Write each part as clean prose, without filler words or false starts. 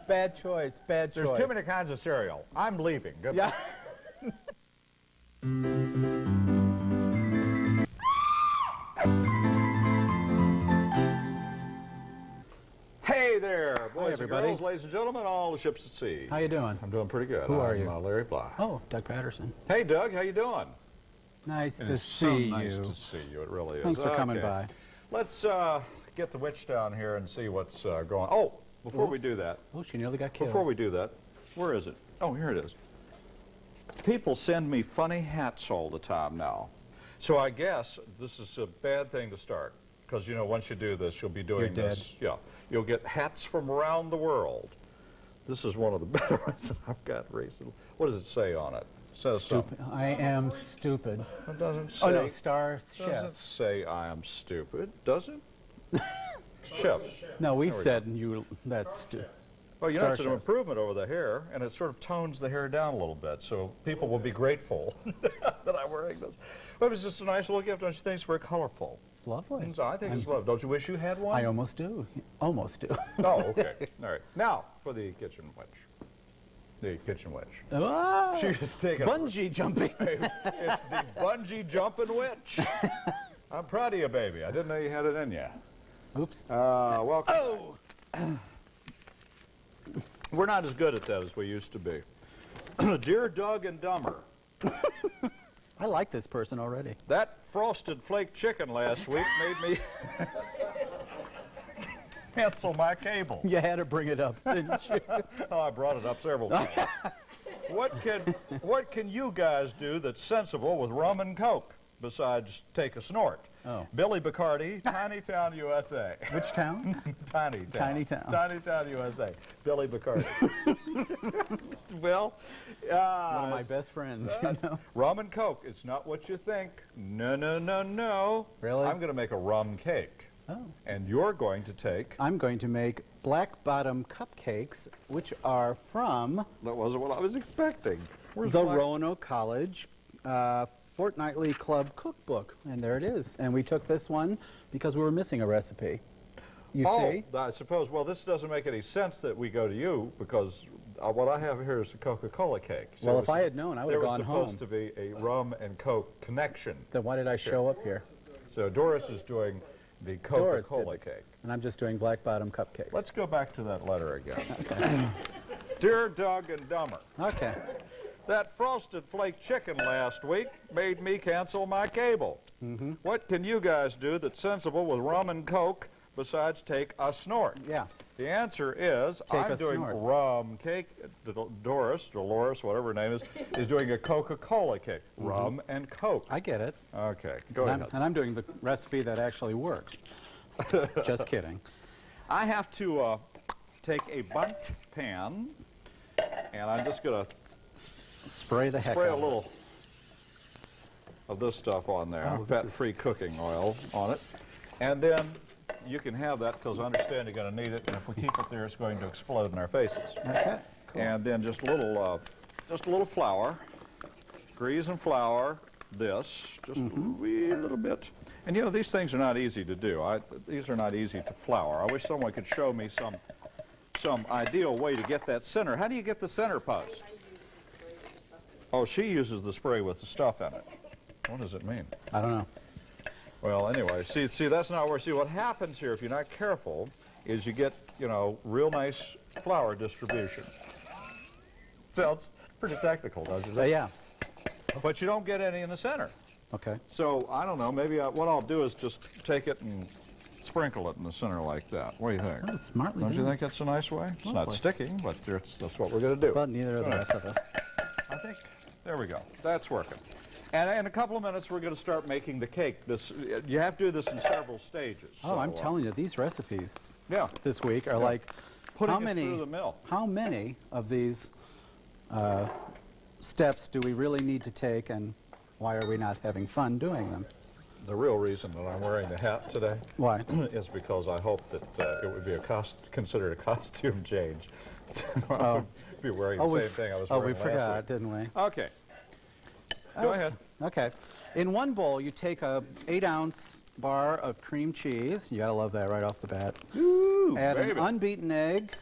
Bad choice, bad choice. There's too many kinds of cereal. I'm leaving. Goodbye. Yeah. Hey there, boys and everybody. girls, ladies and gentlemen, all the ships at sea. How you doing? I'm doing pretty good. Who are you? I'm Larry Bly. Oh, Doug Patterson. Hey, Doug, how you doing? Nice And to it's see so you. nice to see you. It really is. Thanks for coming Okay. by. Let's get the witch down here and see what's going on. Oh, before we Oops. do that, Oh, she nearly got killed. before we do that, where is it? Oh, here it is. People send me funny hats all the time now. So I guess this is a bad thing to start. Because, you know, once you do this, you'll be doing You're this. dead. Yeah. You'll get hats from around the world. This is one of the better ones that I've got recently. What does it say on it? It says Stupid. something. I am stupid. It doesn't say. Oh, no, Star Doesn't Chef. say I am stupid, does it? Chef. No, we There we said you, that's stupid. Well, you know, it's an Chef. improvement over the hair, and it sort of tones the hair down a little bit, so people will be grateful that I'm wearing this. But it's just a nice little gift, don't you think? It's very colorful. It's lovely. So I think it's lovely. Don't you wish you had one? I almost do. Almost do. Oh, okay. All right. Now, for the kitchen witch. The kitchen witch. Ah, She's taking bungee jumping. It's the bungee jumping witch. I'm proud of you, baby. I didn't know you had it in you. Oops. Welcome. Oh! We're not as good at that as we used to be. Dear Doug and Dumber, I like this person already. that frosted flake chicken last week made me cancel my cable. You had to bring it up, didn't you? Oh, I brought it up several times. What can you guys do that's sensible with rum and coke besides take a snort? Oh. Billy Bacardi, Tiny Town, USA. Which town? Tiny Town. Tiny Town. Tiny Town, USA. Billy Bacardi. Well, One of my best friends, you know. rum and coke, it's not what you think. No, no, no, no. Really? I'm going to make a rum cake. Oh. And you're going to take... I'm going to make black bottom cupcakes, which are from That wasn't what I was expecting. Where's the black- Roanoke College Fortnightly Club Cookbook. And there it is. And we took this one because we were missing a recipe. You see? I suppose. Well, this doesn't make any sense that we go to you because what I have here is a Coca-Cola cake. So Well, it if was- I had known, I would have gone There home. was supposed to be a rum and Coke connection. Then why did I show up here? So Doris is doing the Doris Coca-Cola did. cake. And I'm just doing black bottom cupcakes. Let's go back to that letter again. Okay. Dear Doug and Dumber, Okay. that frosted flake chicken last week made me cancel my cable. Mm-hmm. What can you guys do that's sensible with rum and Coke besides take a snort? Yeah. The answer is Take I'm a doing snort. rum cake. Dolores, whatever her name is doing a Coca-Cola cake. Rum and Coke. I get it. Okay, go And ahead. I'm doing the recipe that actually works. Just kidding. I have to take a bundt pan, and I'm just going to Spray the heck spray a out of it. little of this stuff on there, Oh, this is- fat-free cooking oil on it. And then you can have that because I understand you're going to need it, and if we keep it there, it's going to explode in our faces. Okay. Cool. And then just a little flour, grease and flour this, just a wee little bit. And you know, these things are not easy to do. These are not easy to flour. I wish someone could show me some ideal way to get that center. How do you get the center post? Oh, she uses the spray with the stuff in it. What does it mean? I don't know. Well, anyway, see, that's not where, see, what happens here, if you're not careful, is you get, you know, real nice flour distribution. Sounds pretty technical, doesn't it? Yeah. But you don't get any in the center. Okay. So, I don't know, maybe what I'll do is just take it and sprinkle it in the center like that. What do you think? That was smartly Don't you done. think that's a nice way? It's not Lovely. sticking, but that's what we're going to do. But neither are the All rest of us. I think, there we go. That's working. And in a couple of minutes, we're going to start making the cake. You have to do this in several stages. Oh, I'm telling you, these recipes Yeah. this week are like, Putting how us many, through the mill. how many of these steps do we really need to take, and why are we not having fun doing them? The real reason that I'm wearing the hat today Why? is because I hope that it would be considered a costume change. I Oh. would be wearing the same thing I was oh, wearing we last forgot, week. didn't we? Okay. Go ahead. Okay. In one bowl, you take a 8-ounce bar of cream cheese. You gotta love that right off the bat. Ooh, Add baby. an unbeaten egg,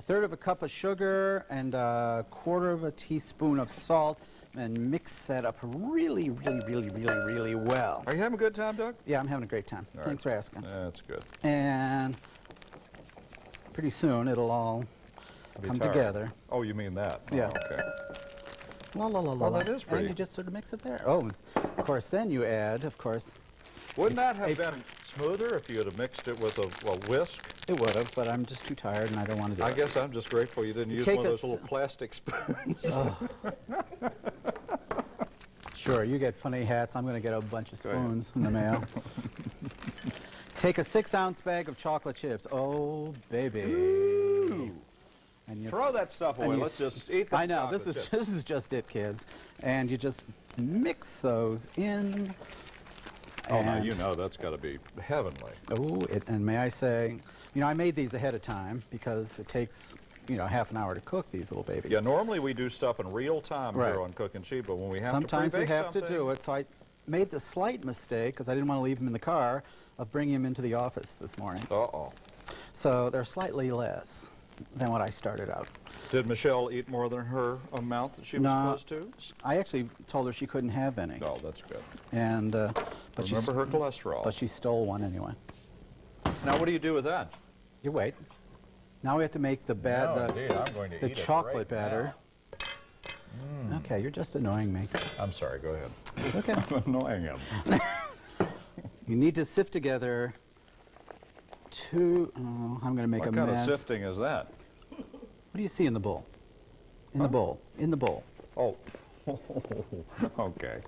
1/3 of a cup of sugar and 1/4 of a teaspoon of salt, and mix that up really, really, really, really, really well. Are you having a good time, Doug? Yeah, I'm having a great time. All Thanks right. for asking. That's good. And pretty soon it'll all Be come tired. together. Oh, you mean that? Yeah. Oh, okay. La la la la. Oh, that la. is pretty. And you just sort of mix it there. Oh, of course, then you add, of course. Wouldn't that have been smoother if you had mixed it with a whisk? It would have, but I'm just too tired and I don't want to do I it. guess I'm just grateful you didn't use Take one of a those little plastic spoons. Oh. Sure, you get funny hats. I'm going to get a bunch of Go ahead. spoons in the mail. Take a 6-ounce bag of chocolate chips. Oh, baby. Ooh. And you Throw that stuff and away. you Let's s- just eat the I know, chocolate this chips. is just it, kids. And you just mix those in. Oh, now and- you know that's got to be heavenly. Oh, and may I say, you know, I made these ahead of time because it takes, you know, half an hour to cook these little babies. Yeah, normally we do stuff in real time Right. here on Cookin' Cheap, but when we have Sometimes to we pre-bake have to do something- it, so I made the slight mistake, because I didn't want to leave them in the car, of bringing them into the office this morning. Uh-oh. So they're slightly less than what I started out. Did Michelle eat more than her amount that she was No. supposed to? I actually told her she couldn't have any, Oh, that's good. and but Remember her cholesterol. but she stole one anyway. Now, what do you do with that? You wait. Now we have to make the I'm going to the chocolate batter. Okay, you're just annoying me. I'm sorry, go ahead. Okay. I'm annoying him. You need to sift together two. Oh, I'm going to make What a kind mess. of sifting is that? What do you see in the bowl? In the bowl. In the bowl. Oh, okay.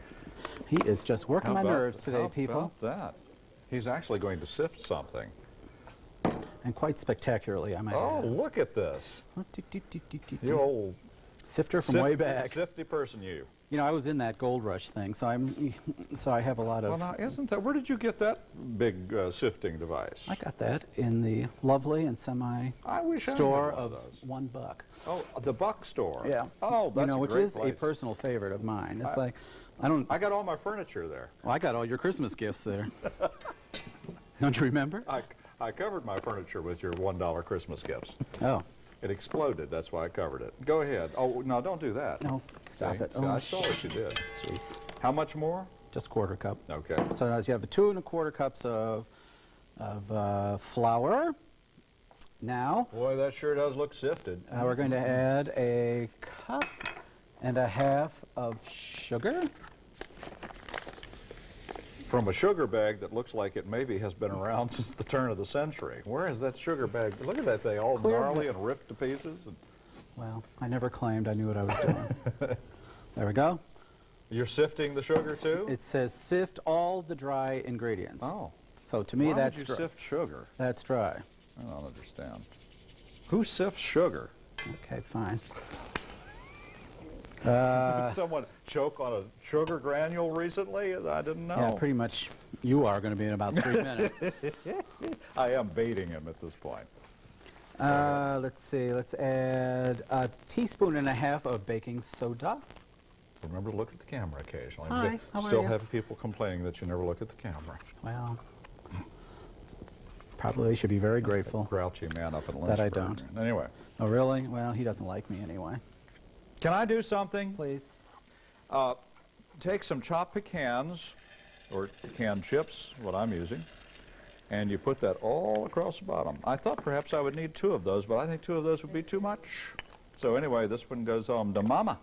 He is just working my nerves today, how people, about that? He's actually going to sift something. and quite spectacularly, I might Oh, add. look at this. You You old Sifter from way back. sifty person, you. You know, I was in that gold rush thing, so so I have a lot of. Well, now, isn't that, where did you get that big sifting device? I got that in the lovely and semi I wish I had store one of those. $1. Oh, the Buck store. Yeah. Oh, that's you know, a which great is place. a personal favorite of mine. It's I- like, I don't. I got all my furniture there. Well, I got all your Christmas gifts there. Don't you remember? I covered my furniture with your $1 Christmas gifts. Oh, It exploded. That's why I covered it. Go ahead. Oh, no, don't do that. no, stop See? it. See, Oh, I saw what you did. jeez. How much more? Just 1/4 cup. Okay. So now you have 2 1/4 cups of flour. Now Boy, that sure does look sifted. we're going to add 1.5 cups of sugar. From a sugar bag that looks like it maybe has been around since the turn of the century. Where is that sugar bag? Look at that thing, all Clear gnarly ba- and ripped to pieces. And Well, I never claimed I knew what I was doing. There we go. you're sifting the sugar too? It says sift all the dry ingredients. Oh. So to me, Why that's would you dry. sift sugar? That's dry. I don't understand. Who sifts sugar? Okay, fine. Did someone choke on a sugar granule recently? I didn't know. Yeah, pretty much. You are going to be in about 3 minutes. I am baiting him at this point. Let's see. Let's add 1.5 teaspoons of baking soda. Remember to look at the camera occasionally. Hi, how are Still you? have people complaining that you never look at the camera. Well, probably should be very grateful. Grouchy man up in Lynchburg. That I don't. Anyway, Oh, really? Well, he doesn't like me anyway. can I do something? Please. Take some chopped pecans, or canned chips, what I'm using, and you put that all across the bottom. I thought perhaps I would need 2 of those, but I think 2 of those would be too much. So anyway, this one goes home to Mama.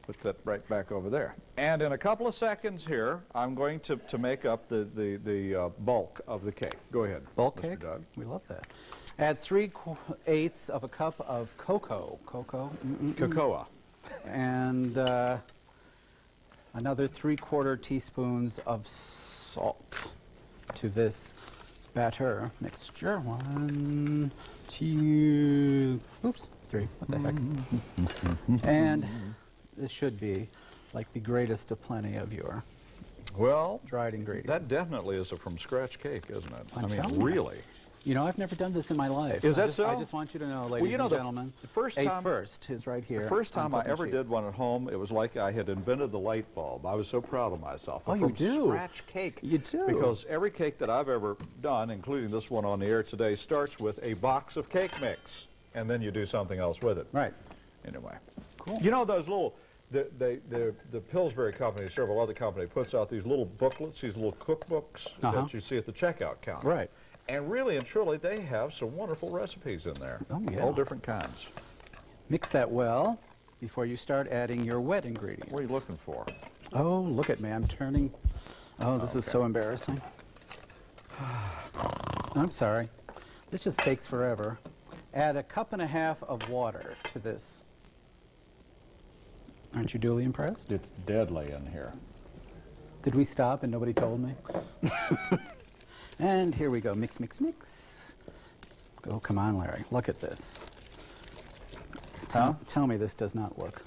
Put that right back over there. And in a couple of seconds here, I'm going to make up the bulk of the cake. Go ahead, Bulk Mr. cake? Doug. We love that. Add 3/8 of a cup of cocoa. Cocoa? Cocoa. And another 3/4 teaspoons of salt to this batter mixture. 1, 2, oops, 3. What the heck? And this should be like the greatest of plenty of your Well, dried ingredients. that definitely is a from scratch cake, isn't it? I'm I mean, telling you. really. You know, I've never done this in my life. Is that I just, so? I just want you to know, ladies you know, and the gentlemen, first a time- first is right here. The first on time I Cookin' ever Cheap. did one at home, it was like I had invented the light bulb. I was so proud of myself. Oh, A you from do? scratch cake. You do? Because every cake that I've ever done, including this one on the air today, starts with a box of cake mix. and then you do something else with it. Right. Anyway. Cool. You know those little, the Pillsbury company, several other company, puts out these little booklets, these little cookbooks that you see at the checkout counter. Right. And really and truly, they have some wonderful recipes in there. Oh, yeah. All different kinds. Mix that well before you start adding your wet ingredients. What are you looking for? Oh, look at me. I'm turning. Oh, this is so embarrassing. I'm sorry. This just takes forever. Add 1.5 cups of water to this. Aren't you duly impressed? It's deadly in here. Did we stop and nobody told me? And here we go. Mix, mix, mix. Oh, come on, Larry. Look at this. Tell me this does not look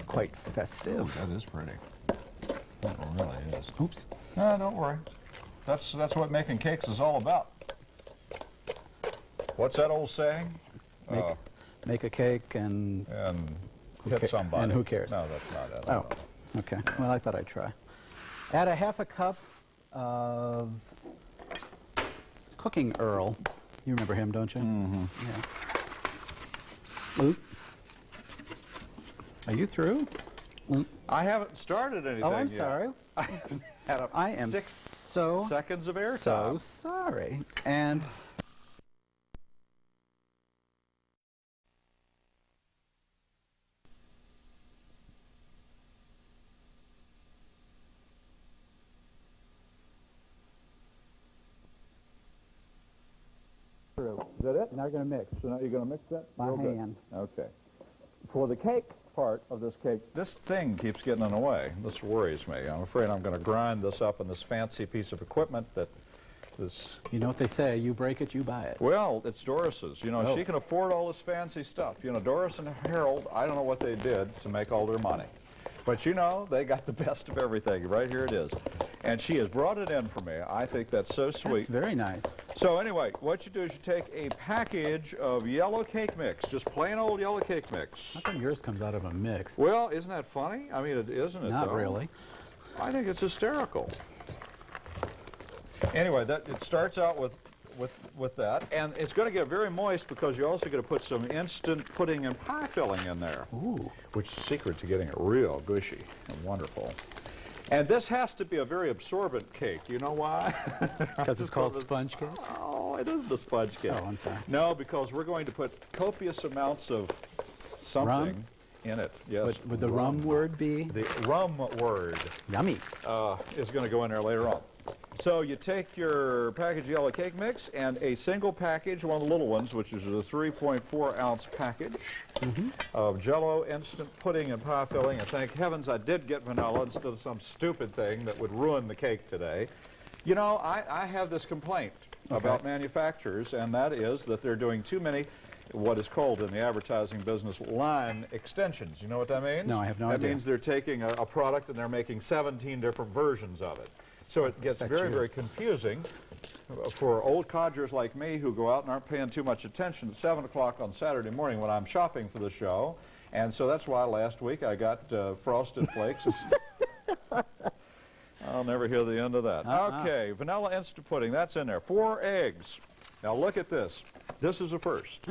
quite festive. That is pretty. That really is. Oops. No, don't worry. That's what making cakes is all about. What's that old saying? Make a cake and Hit somebody. And who cares? No, that's not it. Oh, okay. Well, I thought I'd try. Add 1/2 cup of Cooking Earl. You remember him, don't you? Mm-hmm. Yeah. Luke? Are you through? Luke? I haven't started anything Oh, I'm yet. sorry. I am 6 so seconds of airtime. so sorry. And Is that it? now you're going to mix So now you're going to mix that? by Real good. hand. Okay. For the cake part of this cake, this thing keeps getting in the way. This worries me. I'm afraid I'm going to grind this up in this fancy piece of equipment that this... You know what they say, you break it, you buy it. Well, it's Doris's. You know, Oh. she can afford all this fancy stuff. You know, Doris and Harold, I don't know what they did to make all their money. But you know, they got the best of everything. Right here it is. And she has brought it in for me. I think that's so sweet. That's very nice. So anyway, what you do is you take a package of yellow cake mix, just plain old yellow cake mix. How come yours comes out of a mix? Well, isn't that funny? I mean, isn't it? Not though? really. I think it's hysterical. Anyway, it starts out with that, and it's going to get very moist because you're also going to put some instant pudding and pie filling in there. Ooh. Which is the secret to getting it real gushy and wonderful. And this has to be a very absorbent cake. You know why? Because it's called sponge cake? Oh, it isn't a sponge cake. Oh, I'm sorry. No, because we're going to put copious amounts of something Rum? in it. Yes. Would the rum word be? The rum word Yummy. is going to go in there later on. So you take your package of yellow cake mix and a single package, one of the little ones, which is a 3.4 ounce package of Jell-O instant pudding and pie filling. And thank heavens I did get vanilla instead of some stupid thing that would ruin the cake today. You know, I have this complaint about manufacturers, and that is that they're doing too many what is called in the advertising business line extensions. You know what that means? No, I have no idea. idea. That means they're taking a product and they're making 17 different versions of it. So it gets very, very confusing for old codgers like me who go out and aren't paying too much attention at 7 o'clock on Saturday morning when I'm shopping for the show. And so that's why last week I got Frosted Flakes. I'll never hear the end of that. Okay, vanilla instant pudding, that's in there. 4 eggs. Now look at this. This is a first.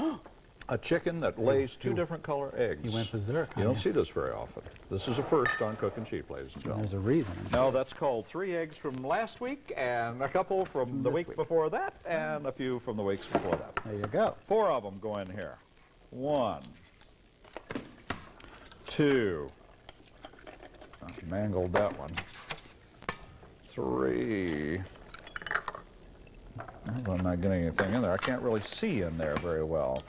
A chicken that lays 2 different color eggs. You went berserk. You don't see this very often. This is a first on Cookin' Cheap, ladies and gentlemen. There's a reason. No, that's called 3 eggs from last week, and a couple from the week before that, and a few from the weeks before that. There you go. 4 of them go in here. 1, 2, I mangled that one. 3. I'm not getting anything in there. I can't really see in there very well.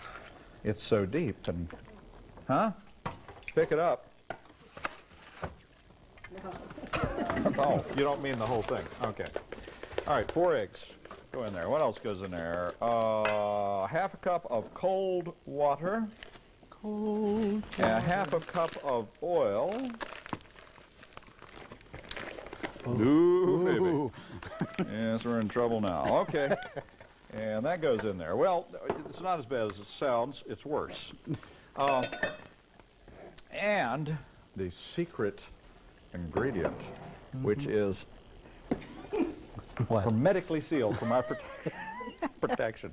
It's so deep and, huh? Pick it up. Oh, you don't mean the whole thing. Okay. All right, 4 eggs go in there. What else goes in there? 1/2 cup of cold water. Cold. And 1/2 cup of oil. Ooh, baby. Yes, we're in trouble now. Okay. And that goes in there. Well, it's not as bad as it sounds. It's worse. And the secret ingredient, which is What? hermetically sealed for my protection.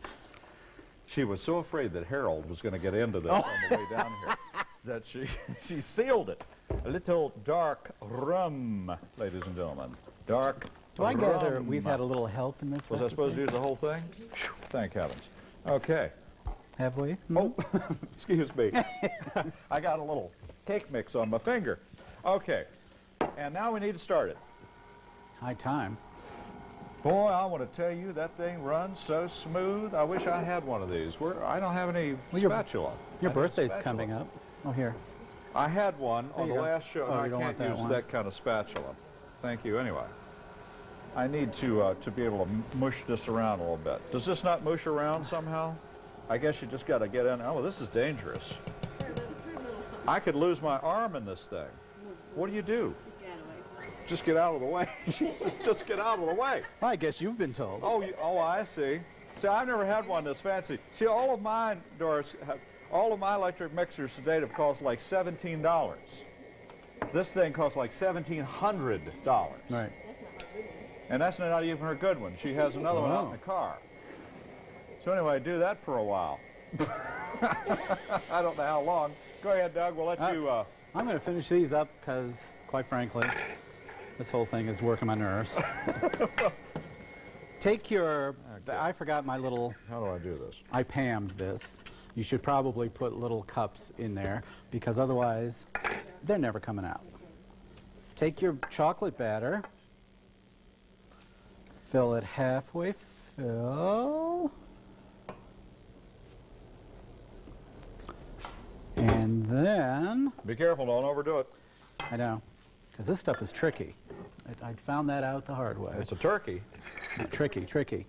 She was so afraid that Harold was going to get into this on the way down here that she sealed it. A little dark rum, ladies and gentlemen. Dark Do I rum. gather we've had a little help in this Was I recipe? supposed to use the whole thing? Phew, thank heavens. Okay. Have we? Oh, excuse me. I got a little cake mix on my finger. Okay. And now we need to start it. High time. Boy, I want to tell you, that thing runs so smooth. I wish I had one of these. I don't have any spatula. Your I need a birthday's spatula. coming up. Oh, here. I had one on the you go. last show, Oh, and I you don't can't want that use one. that kind of spatula. Thank you anyway. I need to be able to mush this around a little bit. Does this not mush around somehow? I guess you just got to get in. Oh, this is dangerous. I could lose my arm in this thing. What do you do? Just get out of the way. She says, just get out of the way. I guess you've been told. Oh, I see. See, I've never had one this fancy. See, all of mine, Doris, all of my electric mixers to date have cost like $17. This thing costs like $1,700. Right. And that's not even her good one. She has another one out in the car. So anyway, do that for a while. I don't know how long. Go ahead, Doug. We'll let you... I'm going to finish these up because, quite frankly, this whole thing is working my nerves. Take your... Okay. I forgot my little... How do I do this? I pammed this. You should probably put little cups in there because otherwise they're never coming out. Take your chocolate batter. Fill it halfway fill. And then, Be careful, don't overdo it. I know, because this stuff is tricky. I found that out the hard way. It's a turkey. Tricky.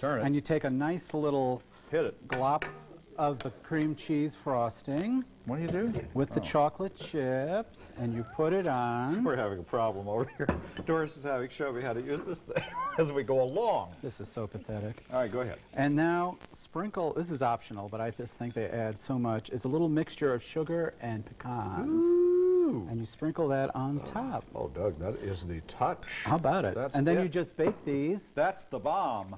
Turn it. And you take a nice little Hit it. glop of the cream cheese frosting What do you do? with the chocolate chips, and you put it on. We're having a problem over here. Doris is having show me how to use this thing as we go along. This is so pathetic. All right, go ahead. And now sprinkle, this is optional, but I just think they add so much. It's a little mixture of sugar and pecans. Ooh. And you sprinkle that on top. Oh, Doug, that is the touch. How about it? That's and then it. you just bake these, That's the bomb.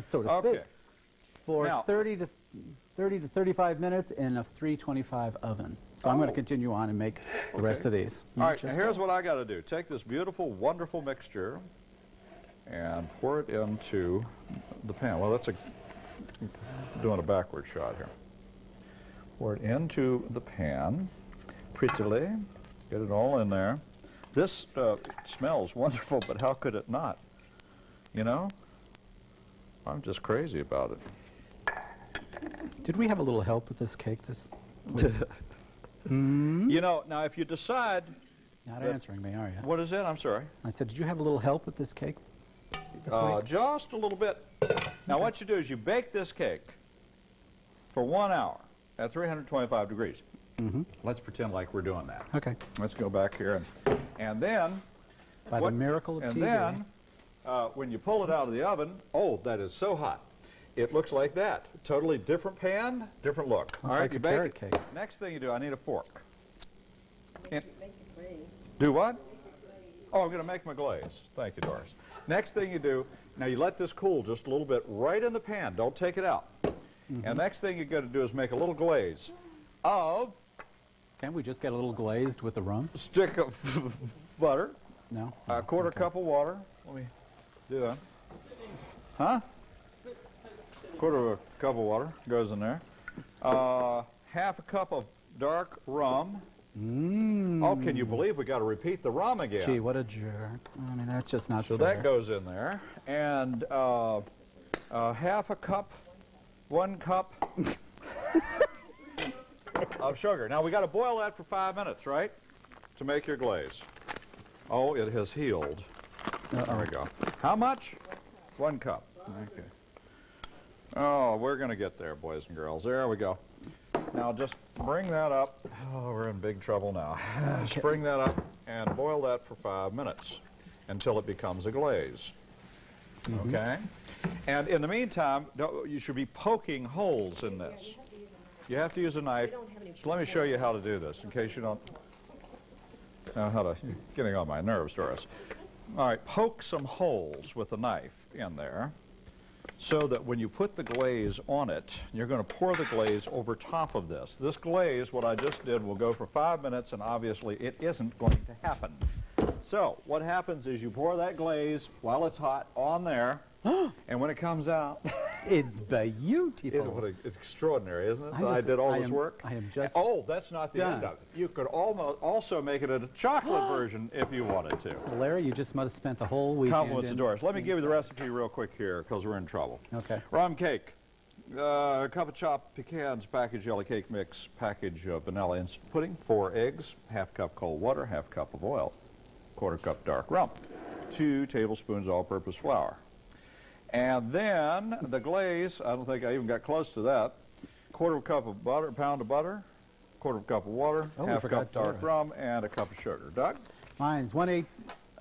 so to Okay. speak, for Now- 30 to 35 minutes in a 325 oven. So I'm going to Oh. continue on and make the rest of these. All right, now here's what I got to do. Take this beautiful, wonderful mixture and pour it into the pan. Well, that's doing a backward shot here. Pour it into the pan prettily. Get it all in there. This smells wonderful, but how could it not? You know? I'm just crazy about it. Did we have a little help with this cake? You know, now if you decide, Not That- answering me, are you? what is it? I'm sorry. I said, did you have a little help with this cake this week? Just a little bit. Now what you do is you bake this cake for 1 hour at 325 degrees. Mm-hmm. Let's pretend like we're doing that. Okay. Let's go back here and then By the miracle of and TV. then when you pull it out of the oven, oh, that is so hot. It looks like that. Totally different pan, different look. Looks like you a bake carrot it. cake. Next thing you do, I need a fork. And- do what? Oh, I'm going to make my glaze. Thank you, Doris. Next thing you do, now you let this cool just a little bit right in the pan. Don't take it out. And next thing you're going to do is make a little glaze of Can't we just get a little glazed with the rum? a stick of butter, No? a quarter cup of water. Let me do that. Huh? Quarter of a cup of water goes in there. Half a cup of dark rum. Oh, can you believe we got to repeat the rum again? Gee, what a jerk. I mean, that's just not So fair. that goes in there. And half a cup, 1 cup of sugar. Now we got to boil that for 5 minutes, right? To make your glaze. Oh, it has healed. There we go. How much? 1 cup. Okay. Oh, we're going to get there, boys and girls. There we go. Now just bring that up. Oh, we're in big trouble now. Just bring that up and boil that for 5 minutes until it becomes a glaze. Okay? And in the meantime, you should be poking holes in this. You have to use a knife. So let me show you how to do this in case you don't know how to. You're getting on my nerves, Doris. All right, poke some holes with a knife in there. so that when you put the glaze on it, you're going to pour the glaze over top of this. This glaze, what I just did, will go for 5 minutes, and obviously it isn't going to happen. So what happens is you pour that glaze while it's hot on there, and when it comes out, It's beautiful. it's extraordinary, isn't it? I did all this work. I am just Oh, that's not the end done. of it. You could also make it a chocolate version if you wanted to. Larry, you just must have spent the whole weekend. Compliments to Doris. Let me give you the recipe real quick here, because we're in trouble. Okay. Rum cake. A cup of chopped pecans, package jelly cake mix, package vanilla instant pudding, 4 eggs, half cup cold water, half cup of oil, quarter cup dark rum, 2 tablespoons all-purpose flour. And then the glaze, I don't think I even got close to that, quarter cup of butter, pound of butter, quarter cup of water, half cup dark rum, and a cup of sugar. Doug? Mine's 1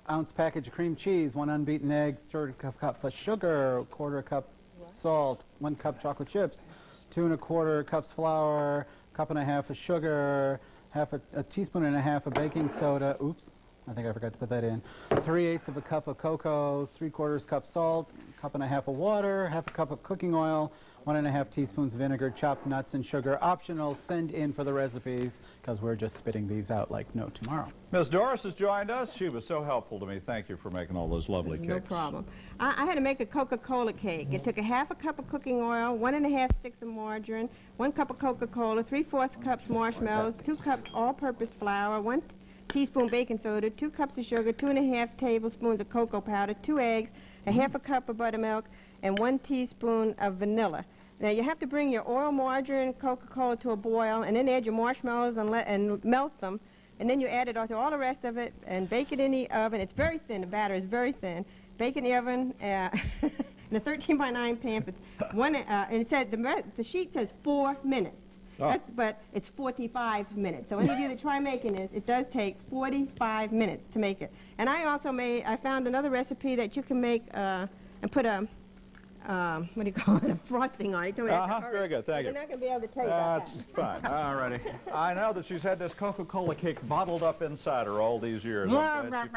8-ounce package of cream cheese, 1 unbeaten egg, third cup of sugar, quarter cup salt, 1 cup chocolate chips, 2 1/4 cups flour, cup and a half of sugar, half a teaspoon and a half of baking soda. Oops, I think I forgot to put that in. 3/8 of a cup of cocoa, 3/4 cup salt, cup and a half of water, half a cup of cooking oil, 1 1/2 teaspoons vinegar, chopped nuts and sugar. Optional, send in for the recipes, because we're just spitting these out like no tomorrow. Ms. Doris has joined us. She was so helpful to me. Thank you for making all those lovely cakes. No problem. I had to make a Coca-Cola cake. It took a half a cup of cooking oil, 1 1/2 sticks of margarine, 1 cup of Coca-Cola, 3/4 cups marshmallows, 2 cups all-purpose flour, 1 teaspoon baking soda, 2 cups of sugar, 2 1/2 tablespoons of cocoa powder, 2 eggs, a half a cup of buttermilk, and 1 teaspoon of vanilla. Now you have to bring your oil, margarine, Coca-Cola to a boil, and then add your marshmallows and melt them, and then you add it to all the rest of it and bake it in the oven. It's very thin. The batter is very thin. Bake in the oven in a 13 by 9 pan for and it said the sheet says 4 minutes. Oh. But it's 45 minutes. So any of you that try making this, it does take 45 minutes to make it. And I found another recipe that you can make and put a, what do you call it, a frosting on it. You told me I had to hurry. Very good, thank you. You're not going to be able to tell you about That's that. fine. All righty. I know that she's had this Coca-Cola cake bottled up inside her all these years. I'm glad she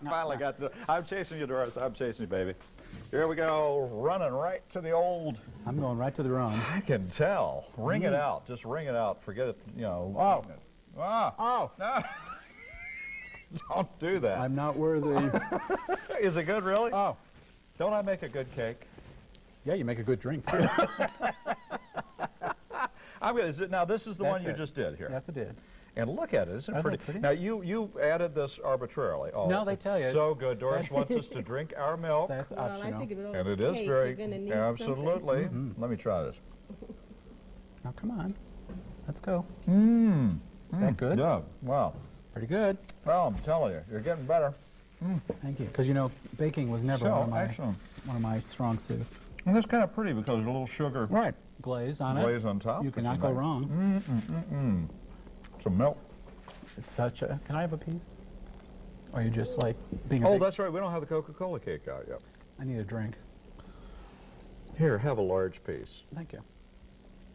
finally got to. I'm chasing you, Doris. I'm chasing you, baby. Here we go, running right to the old. I'm going right to the rum. I can tell. Ring it out. Just ring it out. Forget it. You know. Oh. Oh. No. Don't do that. I'm not worthy. Is it good, really? Oh. Don't I make a good cake? Yeah, you make a good drink, too. Now, this is the one That's you it. just did here. Yes, it did. And look at it, isn't it Aren't they pretty? pretty? Now, you added this arbitrarily. Oh, No, they it's tell you. so good. Doris wants us to drink our milk. That's Well, I optional. think And it is cake, very, you're gonna need absolutely. Let me try this. Now, come on. Let's go. Mmm. Is that good? Yeah, wow. Pretty good. Well, I'm telling you, you're getting better. Thank you. Because, you know, baking was never So, one excellent. of my strong suits. And that's kind of pretty because there's a little sugar Right. Glaze on it. glaze on top. You which cannot is go nice. wrong. Some milk. It's such a... Can I have a piece? Or are you just like being a Oh, big- that's right. We don't have the Coca-Cola cake out yet. I need a drink. Here, have a large piece. Thank you.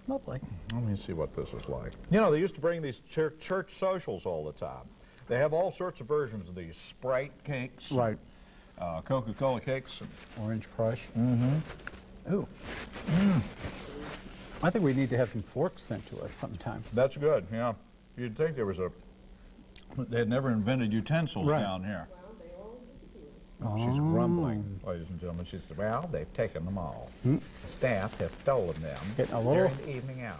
Lovely. Let me see what this is like. You know, they used to bring these church socials all the time. They have all sorts of versions of these Sprite cakes. Right. Coca-Cola cakes. Orange Crush. Mm-hmm. Ooh. I think we need to have some forks sent to us sometime. That's good, yeah. You'd think there was they had never invented utensils Right. down here. Oh. She's grumbling, ladies and gentlemen. She said, well, they've taken them all. The staff has stolen them Getting a little- during the evening hours.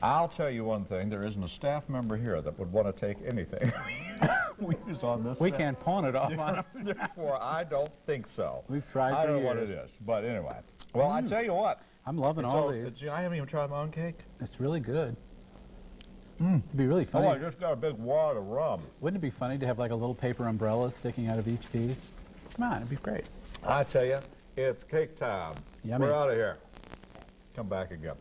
I'll tell you one thing, there isn't a staff member here that would want to take anything we use on this We set. can't pawn it off on them. Therefore, I don't think so. We've tried I for don't know what it years. is, but anyway. Well, I tell you what. I'm loving all these. I haven't even tried my own cake. It's really good. It'd be really funny. Oh, I just got a big wad of rum. Wouldn't it be funny to have like a little paper umbrella sticking out of each piece? Come on, it'd be great. I tell you, it's cake time. Yummy. We're out of here. Come back again.